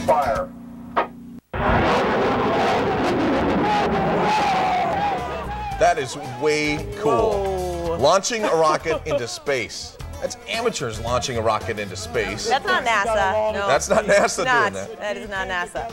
fire. That is way cool. Whoa. Launching a rocket into space. That's amateurs launching a rocket into space. That's not NASA. No. That's not NASA Not. doing that. That is not NASA.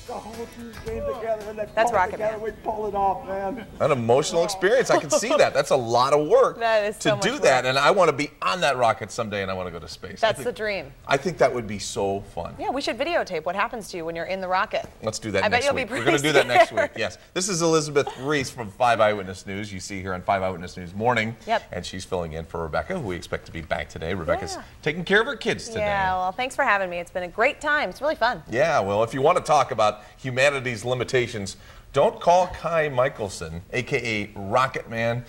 The whole team came together and they That's pulled it Rocket together. Man. We pulled it off, man. An emotional experience. I can see that. That's a lot of work That is so to much do work. that. And I want to be on that rocket someday and I want to go to space. That's the dream. I think that would be so fun. Yeah, we should videotape what happens to you when you're in the rocket. Let's do that I bet next you'll be week. We're pretty going to do that next week, scared. yes. This is Elizabeth Reese from 5 Eyewitness News. You see here on 5 Eyewitness News Morning. Yep. And she's filling in for Rebecca, who we expect to be back today. Rebecca's Yeah. taking care of her kids today. Yeah, well, thanks for having me. It's been a great time. It's really fun. Yeah, well, if you want to talk about humanity's limitations, don't call Kai Michaelson, a.k.a. Rocket Man.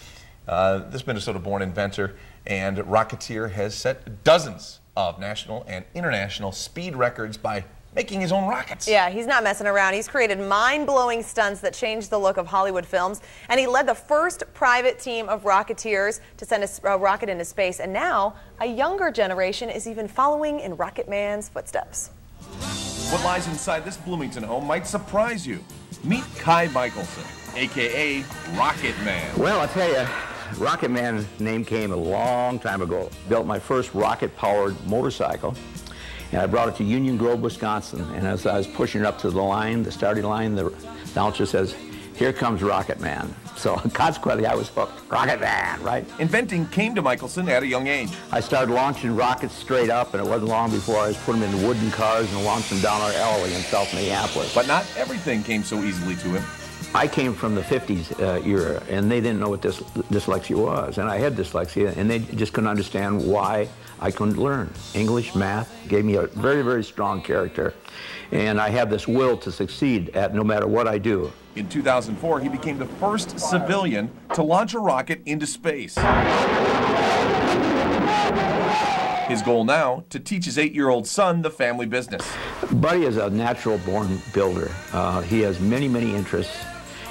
This Minnesota-born inventor and rocketeer has set dozens of national and international speed records by making his own rockets. Yeah, he's not messing around. He's created mind-blowing stunts that changed the look of Hollywood films, and he led the first private team of rocketeers to send a rocket into space, and now a younger generation is even following in Rocket Man's footsteps. What lies inside this Bloomington home might surprise you. Meet Kai Michaelson, a.k.a. Rocket Man. Well, I'll tell you, Rocket Man's name came a long time ago. Built my first rocket-powered motorcycle, and I brought it to Union Grove, Wisconsin. And as I was pushing it up to the line, the starting line, the announcer says, "Here comes Rocket Man." So consequently, I was hooked. Rocket Man, right? Inventing came to Michaelson at a young age. I started launching rockets straight up, and it wasn't long before I was putting them in wooden cars and launched them down our alley in South Minneapolis. But not everything came so easily to him. I came from the 50s era, and they didn't know what dyslexia was. And I had dyslexia, and they just couldn't understand why I couldn't learn. English, math gave me a very, very strong character. And I have this will to succeed at no matter what I do. In 2004, he became the first civilian to launch a rocket into space. His goal now, to teach his 8-year-old son the family business. Buddy is a natural-born builder. He has many, many interests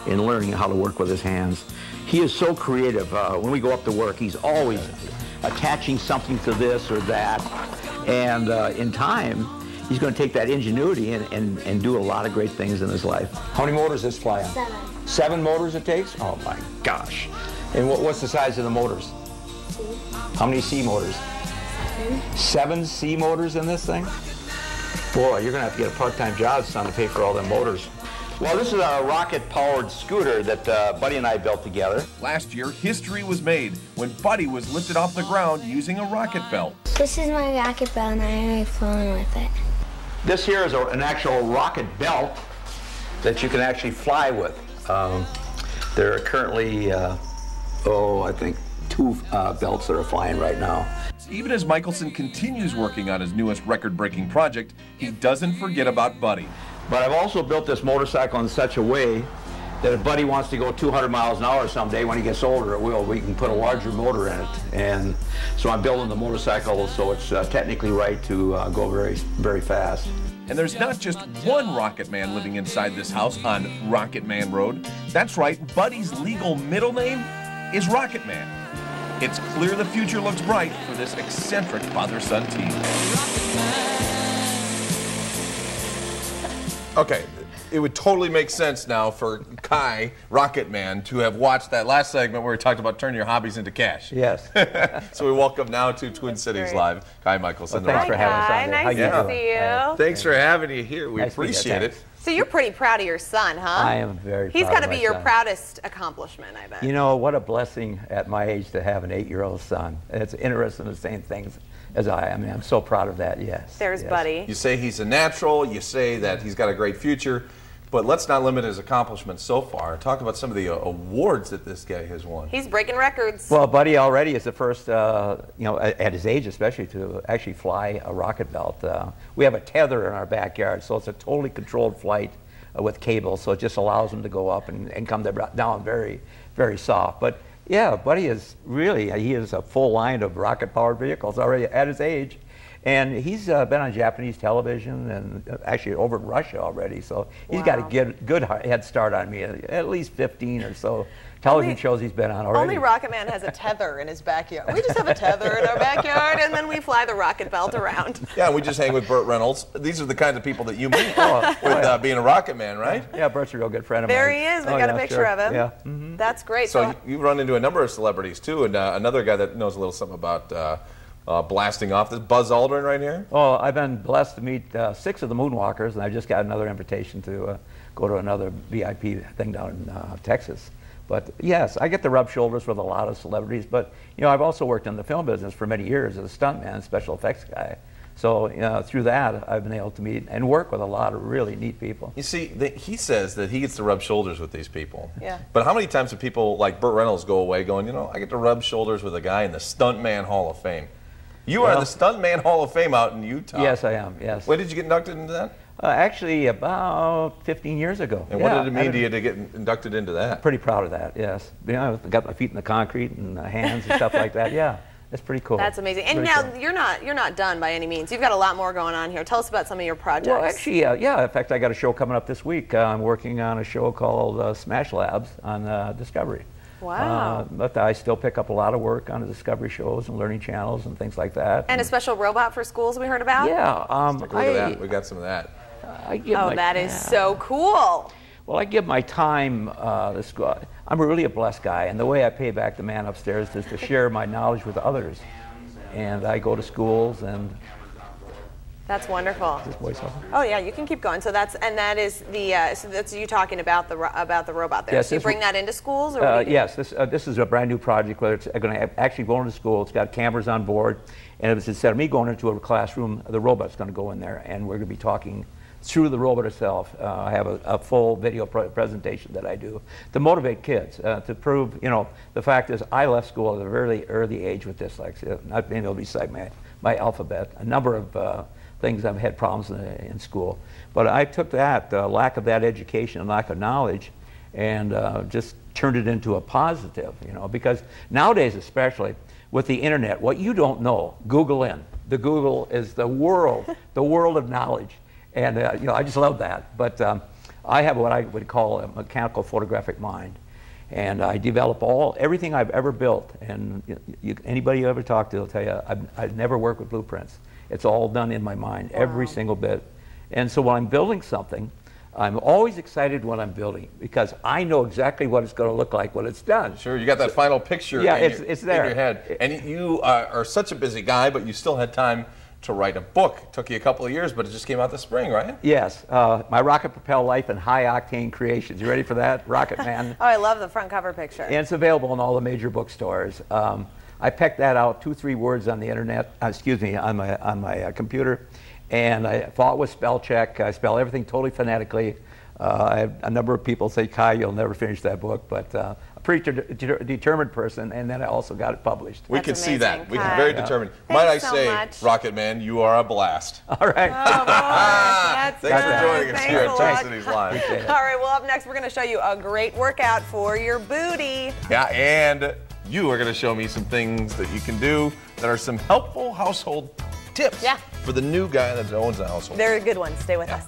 in learning how to work with his hands. He is so creative. When we go up to work, he's always attaching something to this or that. And in time, he's going to take that ingenuity and do a lot of great things in his life. How many motors does this fly on? 7. 7 motors it takes? Oh my gosh. And what's the size of the motors? C. How many C motors? 7 C motors in this thing? Boy, you're going to have to get a part-time job, son, to pay for all them motors. Well, this is a rocket-powered scooter that Buddy and I built together. Last year, history was made when Buddy was lifted off the ground using a rocket belt. This is my rocket belt and I'm already flying with it. This here is an actual rocket belt that you can actually fly with. There are currently, I think 2 belts that are flying right now. Even as Michaelson continues working on his newest record-breaking project, he doesn't forget about Buddy. But I've also built this motorcycle in such a way that if Buddy wants to go 200 miles an hour someday, when he gets older, it will. We can put a larger motor in it. And so I'm building the motorcycle so it's technically right to go very, very fast. And there's not just one Rocket Man living inside this house on Rocket Man Road. That's right, Buddy's legal middle name is Rocket Man. It's clear the future looks bright for this eccentric father-son team. Okay, it would totally make sense now for Kai, Rocket Man, to have watched that last segment where he talked about turning your hobbies into cash. Yes. So we welcome now to Twin Cities great. Live, Kai Michaelson. Well, thanks for having us on there. Nice How you to doing? see you. Thanks for having you here. We Nice to meet you. appreciate it. Thanks. So you're pretty proud of your son, huh? I am very He's proud got to of be my your son. proudest accomplishment, I bet. You know, what a blessing at my age to have an 8-year-old son. It's interesting in the same things as I am. I'm so proud of that, yes. There's yes. Buddy. You say he's a natural, you say that he's got a great future, but let's not limit his accomplishments so far. Talk about some of the awards that this guy has won. He's breaking records. Well, Buddy already is the first, at his age especially, to actually fly a rocket belt. We have a tether in our backyard, so it's a totally controlled flight with cables, so it just allows him to go up and come down very, very soft. But yeah, Buddy is really, he is a full line of rocket-powered vehicles already at his age. And he's been on Japanese television and actually over in Russia already, so he's got a good head start on me, at least 15 or so television shows he's been on already. Only Rocket Man has a tether in his backyard. We just have a tether in our backyard, and then we really fly the rocket belt around. Yeah, we just hang with Burt Reynolds. These are the kinds of people that you meet with being a Rocket Man, right? Yeah, Bert's a real good friend of mine. There he is. We got a picture of him. Yeah. That's great. So you've run into a number of celebrities too, and another guy that knows a little something about blasting off. This Buzz Aldrin right here. Oh, I've been blessed to meet 6 of the Moonwalkers, and I just got another invitation to go to another VIP thing down in Texas. But yes, I get to rub shoulders with a lot of celebrities. But you know, I've also worked in the film business for many years as a stuntman, special effects guy. So through that, I've been able to meet and work with a lot of really neat people. You see, he says that he gets to rub shoulders with these people. Yeah. But how many times do people like Burt Reynolds go away going, you know, I get to rub shoulders with a guy in the Stuntman Hall of Fame? You are in the Stuntman Hall of Fame out in Utah. Yes, I am, yes. When did you get inducted into that? Actually, about 15 years ago. And what did it mean to you to get inducted into that? Pretty proud of that, yes. You know, I got my feet in the concrete and hands and stuff like that, yeah. It's pretty cool. That's amazing. And now cool. you're not done by any means. You've got a lot more going on here. Tell us about some of your projects. Well, actually, yeah. In fact, I got a show coming up this week. I'm working on a show called Smash Labs on Discovery. Wow. But I still pick up a lot of work on the Discovery shows and learning channels and things like that. And a special robot for schools we heard about? Yeah. Look at that. We got some of that. That is so cool. Well, I give my time to school. I'm really a blessed guy, and the way I pay back the man upstairs is to share my knowledge with others. And I go to schools and... That's wonderful. Is this voice on? Oh yeah, you can keep going. So that is the so that's you talking about the robot there. Yes, so you bring that into schools, or yes, this is a brand new project where it's going to actually go into school. It's got cameras on board, and instead of me going into a classroom, the robot's going to go in there, and we're going to be talking through the robot itself. I have a full video presentation that I do to motivate kids, to prove, you know, the fact is I left school at a very early age with dyslexia, not being able to recite my alphabet, a number of things I've had problems in school. But I took that, lack of that education and lack of knowledge, and just turned it into a positive, you know, because nowadays especially with the internet, what you don't know, Google in. The Google is the world of knowledge. And you know, I just love that. But I have what I would call a mechanical photographic mind, and I develop everything I've ever built. And anybody you ever talk to will tell you I've never worked with blueprints. It's all done in my mind, every single bit. And so when I'm building something, I'm always excited when I'm building because I know exactly what it's going to look like when it's done. Sure, you got that final picture it's there. In your head. And you are such a busy guy, but you still had time to write a book. It took you a couple of years, but it just came out this spring, right? Yes. My Rocket Propel Life and High Octane Creations. You ready for that? Rocket Man. Oh, I love the front cover picture. And it's available in all the major bookstores. I pecked that out, 2-3 words on the internet, on my computer, and I thought with spell check. I spell everything totally phonetically. I have a number of people say, Kai, you'll never finish that book, but a pretty determined person, and then I also got it published. We could see that. We can very determined. Might I say, Rocket Man, you are a blast. All right. Oh, boy. Thanks for joining us here at Twin Cities Live. All right, well, up next, we're going to show you a great workout for your booty. Yeah, and you are going to show me some things that you can do that are some helpful household tips for the new guy that owns a household. They're good ones. Stay with us.